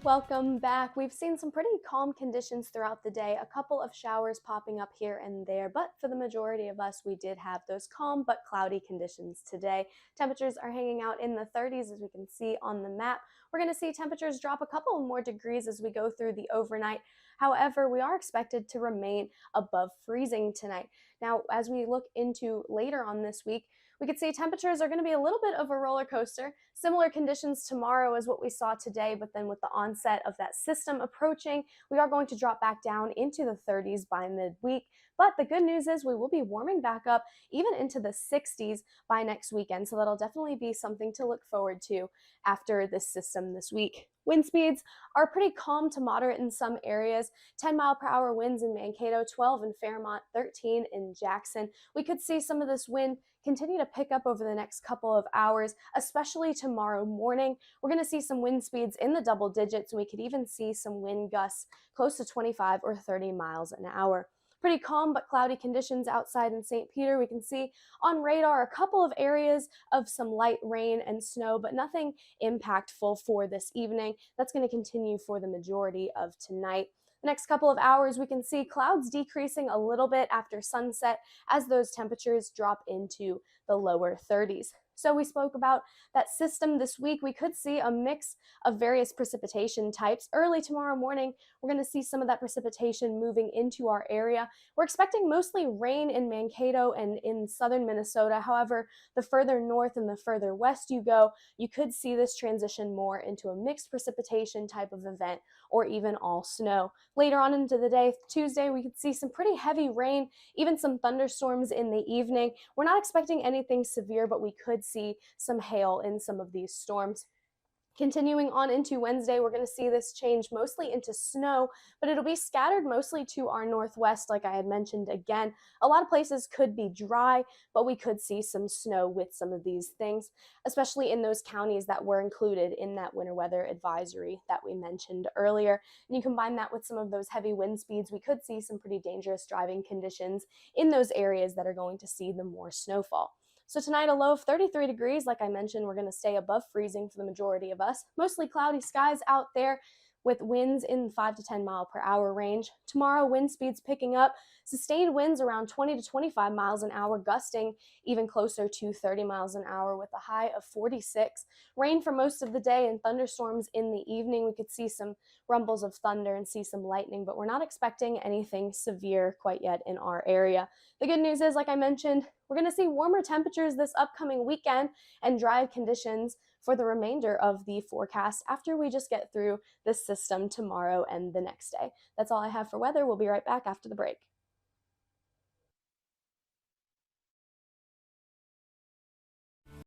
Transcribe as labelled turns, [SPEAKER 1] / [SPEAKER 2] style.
[SPEAKER 1] Welcome back. We've seen some pretty calm conditions throughout the day, a couple of showers popping up here and there, but for the majority of us, we did have those calm but cloudy conditions today. Temperatures are hanging out in the 30s as we can see on the map. We're going to see temperatures drop a couple more degrees as we go through the overnight. However, we are expected to remain above freezing tonight. Now, as we look into later on this week, we could see temperatures are going to be a little bit of a roller coaster. Similar conditions tomorrow as what we saw today, but then with the onset of that system approaching, we are going to drop back down into the 30s by midweek. But the good news is we will be warming back up even into the 60s by next weekend. So that'll definitely be something to look forward to after this system this week. Wind speeds are pretty calm to moderate in some areas. 10-mile-per-hour winds in Mankato, 12 in Fairmont, 13 in Jackson. We could see some of this wind continue to pick up over the next couple of hours, especially tomorrow morning. We're going to see some wind speeds in the double digits, and we could even see some wind gusts close to 25 or 30 miles an hour. Pretty calm but cloudy conditions outside in St. Peter. We can see on radar a couple of areas of some light rain and snow, but nothing impactful for this evening. That's going to continue for the majority of tonight. The next couple of hours, we can see clouds decreasing a little bit after sunset as those temperatures drop into the lower 30s. So we spoke about that system this week. We could see a mix of various precipitation types. Early tomorrow morning, we're going to see some of that precipitation moving into our area. We're expecting mostly rain in Mankato and in southern Minnesota. However, the further north and the further west you go, you could see this transition more into a mixed precipitation type of event or even all snow. Later on into the day, Tuesday, we could see some pretty heavy rain, even some thunderstorms in the evening. We're not expecting anything severe, but we could see some hail in some of these storms. Continuing on into Wednesday, we're going to see this change mostly into snow, but it'll be scattered mostly to our northwest, like I had mentioned again. A lot of places could be dry, but we could see some snow with some of these things, especially in those counties that were included in that winter weather advisory that we mentioned earlier. And you combine that with some of those heavy wind speeds, we could see some pretty dangerous driving conditions in those areas that are going to see the more snowfall. So tonight, a low of 33 degrees. Like I mentioned, we're going to stay above freezing for the majority of us. Mostly cloudy skies out there with winds in the 5 to 10 mile per hour range. Tomorrow, wind speeds picking up, sustained winds around 20 to 25 miles an hour, gusting even closer to 30 miles an hour with a high of 46. Rain for most of the day and thunderstorms in the evening. We could see some rumbles of thunder and see some lightning, but we're not expecting anything severe quite yet in our area. The good news is, like I mentioned, we're going to see warmer temperatures this upcoming weekend and dry conditions for the remainder of the forecast after we just get through this system tomorrow and the next day. That's all I have for weather. We'll be right back after the break.